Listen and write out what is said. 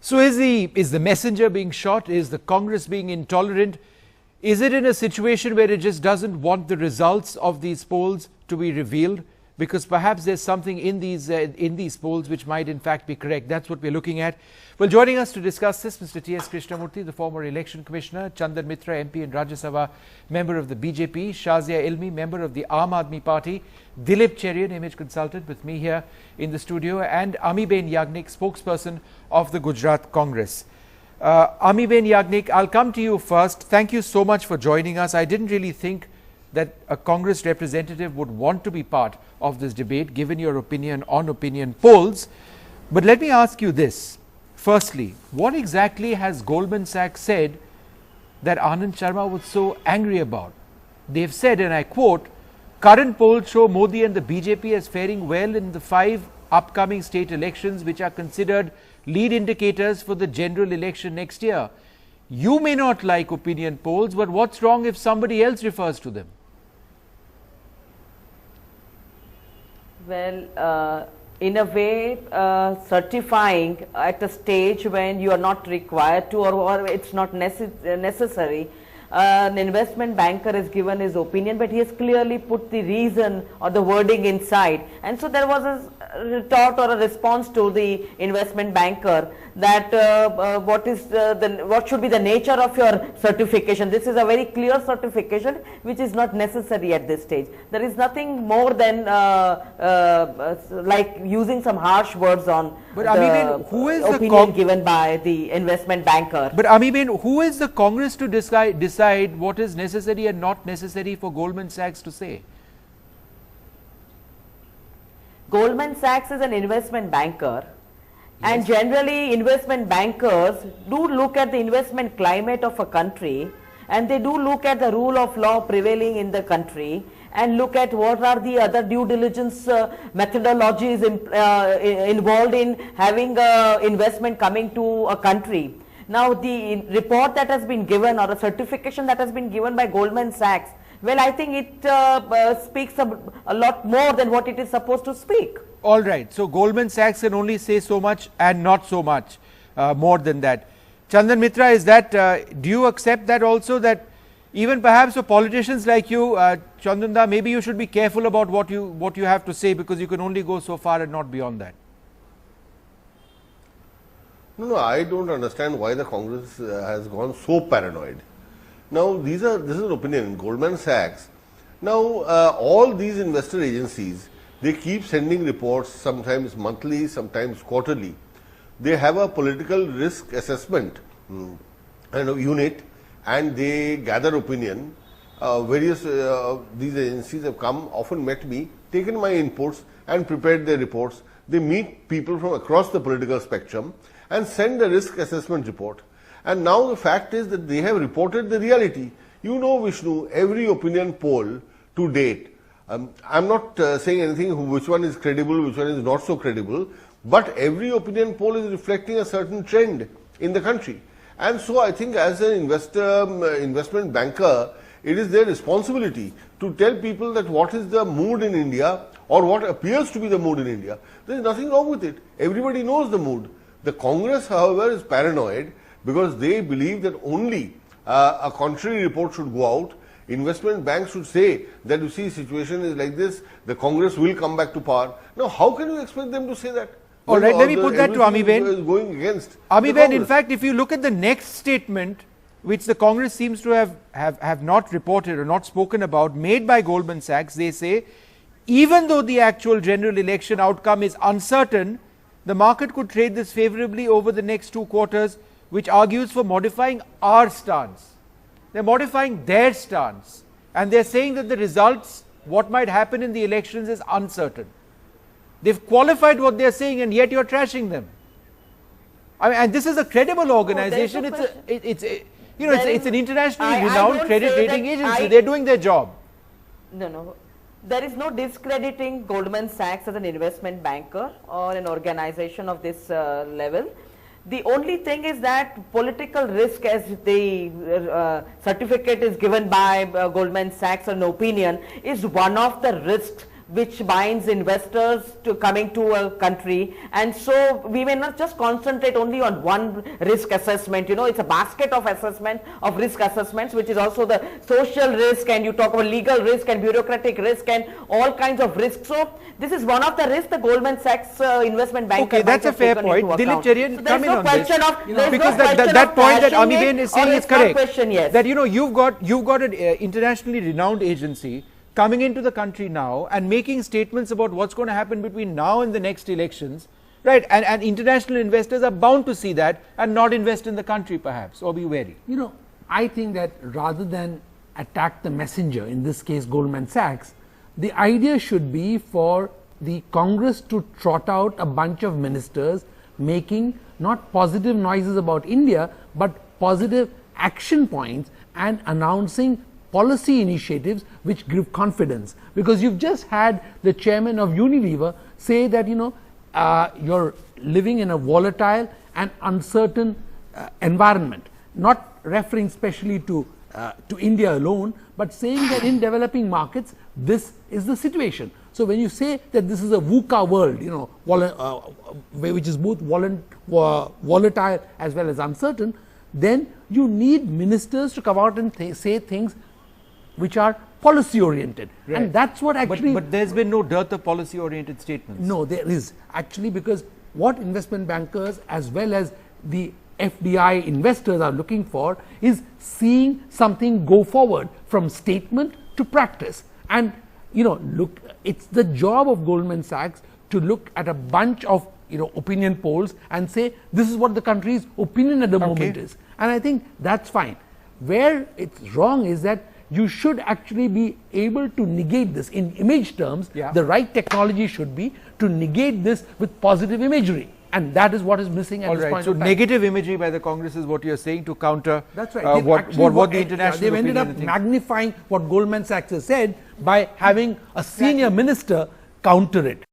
So is the messenger being shot? Is the Congress being intolerant? Is it in a situation where it just doesn't want the results of these polls to be revealed? Because perhaps there's something in these polls which might in fact be correct. That's what we're looking at. Well, joining us to discuss this, Mr. T.S. Krishnamurthy, the former election commissioner, Chandan Mitra, MP and Rajya Sabha member of the BJP, Shazia Ilmi, member of the Aam Aadmi Party, Dilip Cherian, image consultant with me here in the studio, and Amiben Yagnik, spokesperson of the Gujarat Congress. Amiben Yagnik, I'll come to you first. Thank you so much for joining us. I didn't really think that a Congress representative would want to be part of this debate, given your opinion on opinion polls. But let me ask you this. Firstly, what exactly has Goldman Sachs said that Anand Sharma was so angry about? They've said, and I quote, current polls show Modi and the BJP as faring well in the 5 upcoming state elections, which are considered lead indicators for the general election next year. You may not like opinion polls, but what's wrong if somebody else refers to them? Well, in a way, certifying at a stage when you are not required to, or it's not necessary. An investment banker has given his opinion, but he has clearly put the reason or the wording inside. And so there was a retort or a response to the investment banker that what should be the nature of your certification. This is a very clear certification which is not necessary at this stage. There is nothing more than like using some harsh words on who is opinion given by the investment banker. But Amiben, who is the Congress to decide what is necessary and not necessary for Goldman Sachs to say? Goldman Sachs is an investment banker. And generally investment bankers do look at the investment climate of a country, and they do look at the rule of law prevailing in the country, and look at what are the other due diligence methodologies involved in having investment coming to a country. Now the report that has been given, or a certification that has been given by Goldman Sachs, well, I think it speaks a lot more than what it is supposed to speak. All right. So Goldman Sachs can only say so much and not so much more than that. Chandan Mitra, is that, do you accept that also, that even perhaps for politicians like you, Chandanda, maybe you should be careful about what you have to say, because you can only go so far and not beyond that? No, I don't understand why the Congress has gone so paranoid. Now, this is an opinion. Goldman Sachs. Now, all these investor agencies, they keep sending reports, sometimes monthly, sometimes quarterly. They have a political risk assessment unit, and they gather opinion. Various these agencies have come, often met me, taken my inputs and prepared their reports. They meet people from across the political spectrum and send a risk assessment report. And now the fact is that they have reported the reality. You know, Vishnu, every opinion poll to date, I'm not saying anything which one is credible, which one is not so credible, but every opinion poll is reflecting a certain trend in the country. And so I think as an investment banker, it is their responsibility to tell people that what is the mood in India, or what appears to be the mood in India. There is nothing wrong with it. Everybody knows the mood. The Congress, however, is paranoid, because they believe that only a contrary report should go out. Investment banks should say that, you see, situation is like this, the Congress will come back to power. Now, how can you expect them to say that? All right, let me put that to Amiben. Going against Amiben, in fact, if you look at the next statement, which the Congress seems to have not reported or not spoken about, made by Goldman Sachs, they say, even though the actual general election outcome is uncertain, the market could trade this favorably over the next 2 quarters, which argues for modifying our stance. They're modifying their stance, and they're saying that the results, what might happen in the elections, is uncertain. They've qualified what they're saying, and yet you're trashing them. I mean, and this is a credible organization. It's an internationally renowned credit rating agency. They're doing their job. No. There is no discrediting Goldman Sachs as an investment banker or an organization of this level. The only thing is that political risk, as the certificate is given by Goldman Sachs, an opinion, is one of the risks which binds investors to coming to a country, and so we may not just concentrate only on one risk assessment. You know, it's a basket of assessment, of risk assessments, which is also the social risk, and you talk about legal risk and bureaucratic risk and all kinds of risks. So this is one of the risks the Goldman Sachs investment banker. Okay, that's a fair point. Dilip Cherian, so come in on this. Because that point that Amiben is saying is correct. Yes. That, you know, you've got an internationally renowned agency coming into the country now and making statements about what's going to happen between now and the next elections, right? And international investors are bound to see that and not invest in the country, perhaps, or be wary. You know, I think that rather than attack the messenger, in this case Goldman Sachs, the idea should be for the Congress to trot out a bunch of ministers making not positive noises about India, but positive action points and announcing policy initiatives which give confidence. Because you've just had the chairman of Unilever say that, you know, you're living in a volatile and uncertain environment, not referring specially to India alone, but saying that in developing markets this is the situation. So when you say that this is a VUCA world, you know, which is both volatile as well as uncertain, then you need ministers to come out and say things which are policy oriented, right. And that's what actually. But there's been no dearth of policy oriented statements. No, there is actually, because what investment bankers as well as the FDI investors are looking for is seeing something go forward from statement to practice. And, you know, look, it's the job of Goldman Sachs to look at a bunch of, you know, opinion polls and say this is what the country's opinion at the moment is, and I think that's fine. Where it's wrong is that you should actually be able to negate this in image terms. The right technology should be to negate this with positive imagery, and that is what is missing at this point. So negative imagery by the Congress is what you're saying to counter. That's right. What the international they've ended up magnifying what Goldman Sachs has said by having a senior minister counter it.